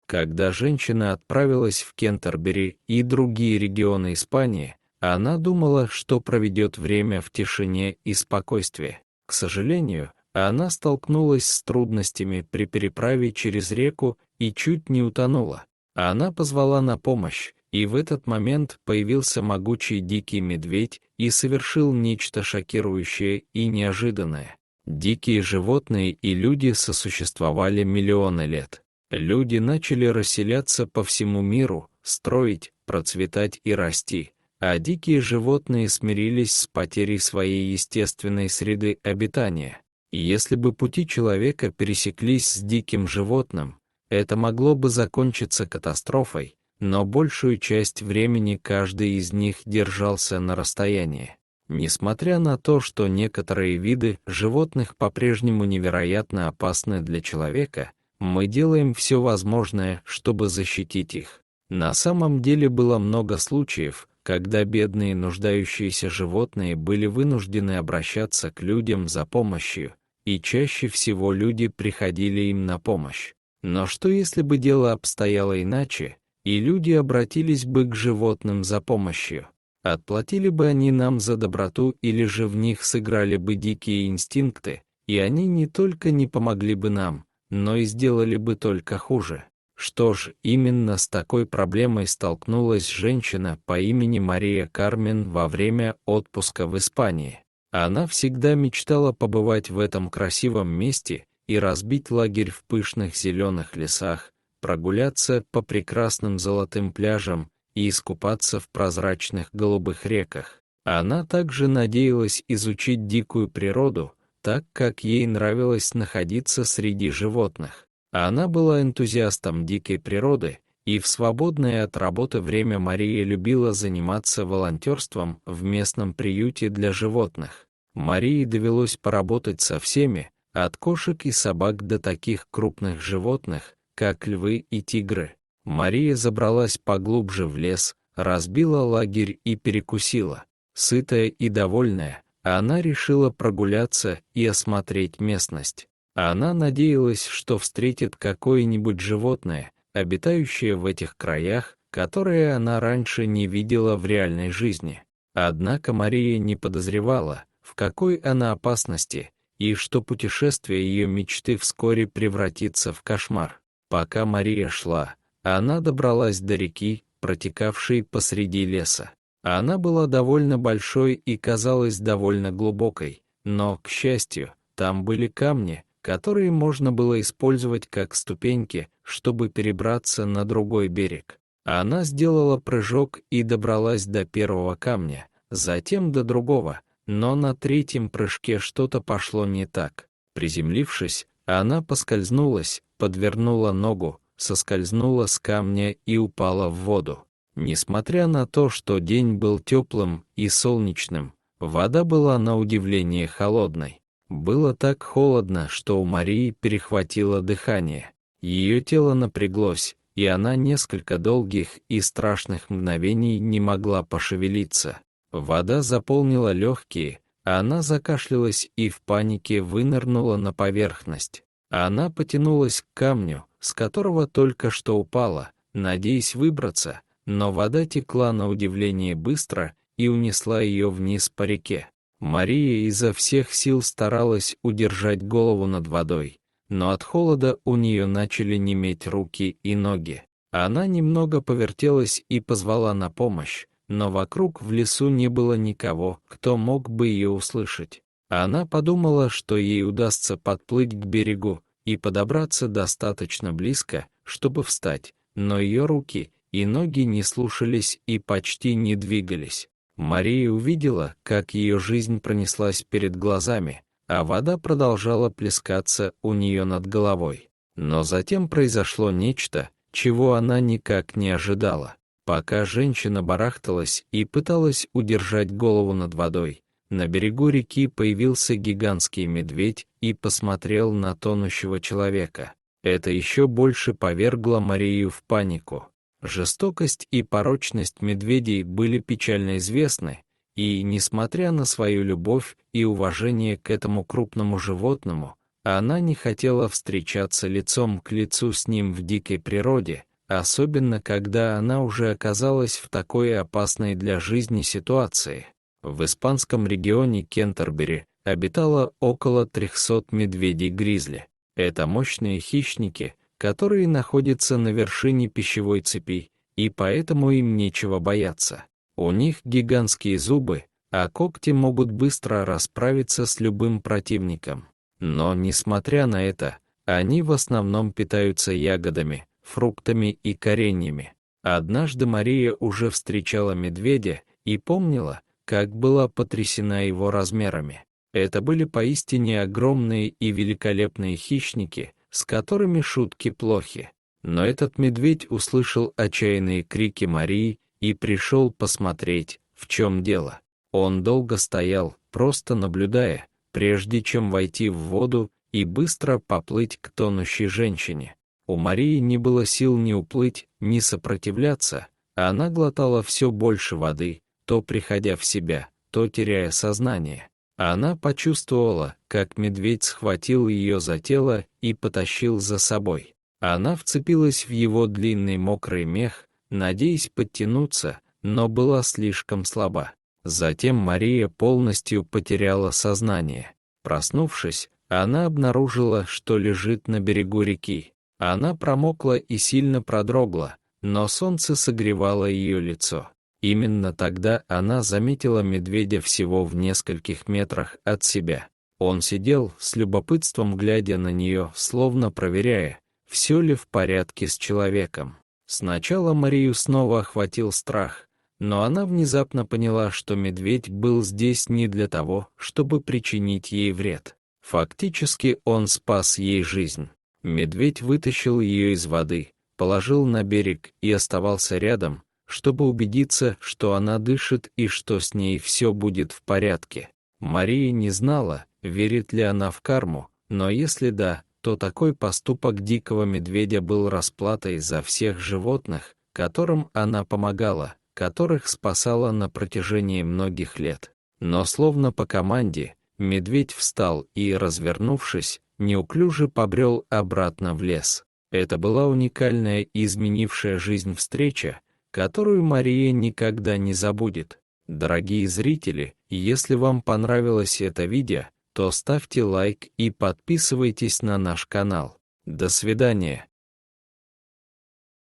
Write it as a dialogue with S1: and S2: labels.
S1: Когда женщина отправилась в Кентербери и другие регионы Испании, она думала, что проведет время в тишине и спокойствии. К сожалению, она столкнулась с трудностями при переправе через реку и чуть не утонула. Она позвала на помощь, и в этот момент появился могучий дикий медведь и совершил нечто шокирующее и неожиданное. Дикие животные и люди сосуществовали миллионы лет. Люди начали расселяться по всему миру, строить, процветать и расти, а дикие животные смирились с потерей своей естественной среды обитания. Если бы пути человека пересеклись с диким животным, это могло бы закончиться катастрофой, но большую часть времени каждый из них держался на расстоянии. Несмотря на то, что некоторые виды животных по-прежнему невероятно опасны для человека, мы делаем все возможное, чтобы защитить их. На самом деле было много случаев, когда бедные нуждающиеся животные были вынуждены обращаться к людям за помощью, и чаще всего люди приходили им на помощь. Но что если бы дело обстояло иначе, и люди обратились бы к животным за помощью? Отплатили бы они нам за доброту или же в них сыграли бы дикие инстинкты, и они не только не помогли бы нам, но и сделали бы только хуже? Что ж, именно с такой проблемой столкнулась женщина по имени Мария Кармен во время отпуска в Испании. Она всегда мечтала побывать в этом красивом месте и разбить лагерь в пышных зеленых лесах, прогуляться по прекрасным золотым пляжам и искупаться в прозрачных голубых реках. Она также надеялась изучить дикую природу, так как ей нравилось находиться среди животных. Она была энтузиастом дикой природы, и в свободное от работы время Мария любила заниматься волонтерством в местном приюте для животных. Марии довелось поработать со всеми, от кошек и собак до таких крупных животных, как львы и тигры. Мария забралась поглубже в лес, разбила лагерь и перекусила. Сытая и довольная, она решила прогуляться и осмотреть местность. Она надеялась, что встретит какое-нибудь животное, обитающее в этих краях, которое она раньше не видела в реальной жизни. Однако Мария не подозревала, в какой она опасности, и что путешествие ее мечты вскоре превратится в кошмар. Пока Мария шла, она добралась до реки, протекавшей посреди леса. Она была довольно большой и казалась довольно глубокой, но, к счастью, там были камни, которые можно было использовать как ступеньки, чтобы перебраться на другой берег. Она сделала прыжок и добралась до первого камня, затем до другого, но на третьем прыжке что-то пошло не так. Приземлившись, она поскользнулась, подвернула ногу, соскользнула с камня и упала в воду. Несмотря на то, что день был теплым и солнечным, вода была на удивление холодной. Было так холодно, что у Марии перехватило дыхание. Ее тело напряглось, и она несколько долгих и страшных мгновений не могла пошевелиться. Вода заполнила легкие, а она закашлялась и в панике вынырнула на поверхность. Она потянулась к камню, с которого только что упала, надеясь выбраться, но вода текла на удивление быстро и унесла ее вниз по реке. Мария изо всех сил старалась удержать голову над водой, но от холода у нее начали неметь руки и ноги. Она немного повертелась и позвала на помощь, но вокруг в лесу не было никого, кто мог бы ее услышать. Она подумала, что ей удастся подплыть к берегу и подобраться достаточно близко, чтобы встать, но ее руки и ноги не слушались и почти не двигались. Мария увидела, как ее жизнь пронеслась перед глазами, а вода продолжала плескаться у нее над головой. Но затем произошло нечто, чего она никак не ожидала. Пока женщина барахталась и пыталась удержать голову над водой, на берегу реки появился гигантский медведь и посмотрел на тонущего человека. Это еще больше повергло Марию в панику. Жестокость и порочность медведей были печально известны, и, несмотря на свою любовь и уважение к этому крупному животному, Она не хотела встречаться лицом к лицу с ним в дикой природе, особенно когда она уже оказалась в такой опасной для жизни ситуации. В испанском регионе Кентербери обитало около 300 медведей-гризли. Это мощные хищники, которые находятся на вершине пищевой цепи, и поэтому им нечего бояться. У них гигантские зубы, а когти могут быстро расправиться с любым противником. Но, несмотря на это, они в основном питаются ягодами, фруктами и кореньями. Однажды Мария уже встречала медведя и помнила, как была потрясена его размерами. Это были поистине огромные и великолепные хищники, с которыми шутки плохи. Но этот медведь услышал отчаянные крики Марии и пришел посмотреть, в чем дело. Он долго стоял, просто наблюдая, прежде чем войти в воду и быстро поплыть к тонущей женщине. У Марии не было сил ни уплыть, ни сопротивляться, а она глотала все больше воды, то приходя в себя, то теряя сознание. Она почувствовала, как медведь схватил ее за тело и потащил за собой. Она вцепилась в его длинный мокрый мех, надеясь подтянуться, но была слишком слаба. Затем Мария полностью потеряла сознание. Проснувшись, она обнаружила, что лежит на берегу реки. Она промокла и сильно продрогла, но солнце согревало ее лицо. Именно тогда она заметила медведя всего в нескольких метрах от себя. Он сидел, с любопытством глядя на нее, словно проверяя, все ли в порядке с человеком. Сначала Марию снова охватил страх, но она внезапно поняла, что медведь был здесь не для того, чтобы причинить ей вред. Фактически он спас ей жизнь. Медведь вытащил ее из воды, положил на берег и оставался рядом, чтобы убедиться, что она дышит и что с ней все будет в порядке. Мария не знала, верит ли она в карму, но если да, то такой поступок дикого медведя был расплатой за всех животных, которым она помогала, которых спасала на протяжении многих лет. Но словно по команде, медведь встал и, развернувшись, неуклюже побрел обратно в лес. Это была уникальная и изменившая жизнь встреча, которую Мария никогда не забудет. Дорогие зрители, если вам понравилось это видео, то ставьте лайк и подписывайтесь на наш канал. До свидания.